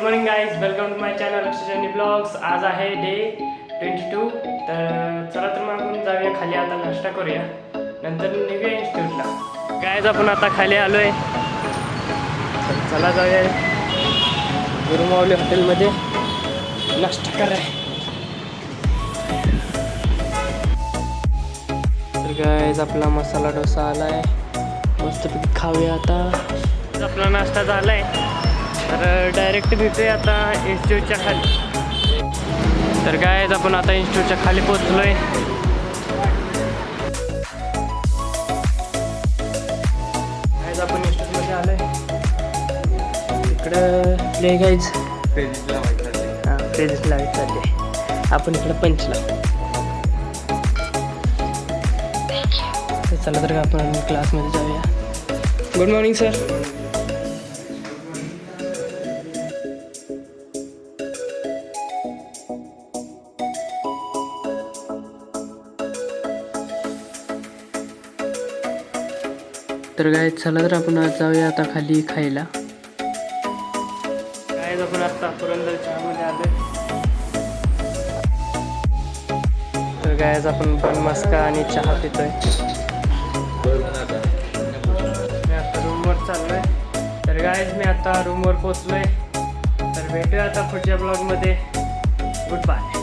Morning guys, welcome to my channel Akshay blogs. आज आहे day 22. तर चला तर मग आपण जाऊया खाली, आता नाश्ता करूया, नंतर निघूया इन्स्टिट्यूटला. गाईज आपण आता खाली आलो आहे, चला जाऊया गुरुमावली हॉटेलमध्ये नाश्ता कराय. तर गाईज आपला मसाला डोसा आला आहे, मस्तपैकी खाऊया. आता आपला नाश्ता झाला आहे, तर डायरेक्ट भेटूया आता इन्स्टिट्यूटच्या खाली. तर काय आपण आता इन्स्टिट्यूटच्या खाली पोचलो आहे. गाईज आपण इन्स्टिट्यूटमध्ये आलो आहे. इकडं प्ले गाईज प्रेझेंट लावायचं आहे. आपण इकडं पंचला. चला तर आपण क्लासमध्ये जाऊया. Good morning sir. तर काय चला तर आपण आज जाऊया आता खाली खायला. काय आपण आता पुरंदर चहामध्ये आलोय. तर काय आपण पण मस्का आणि चहा पितोय. मी आता रूमवर चाललोय. तर गाईज मी आता रूमवर पोचलोय. तर भेटूया आता पुढच्या ब्लॉगमध्ये. Good bye.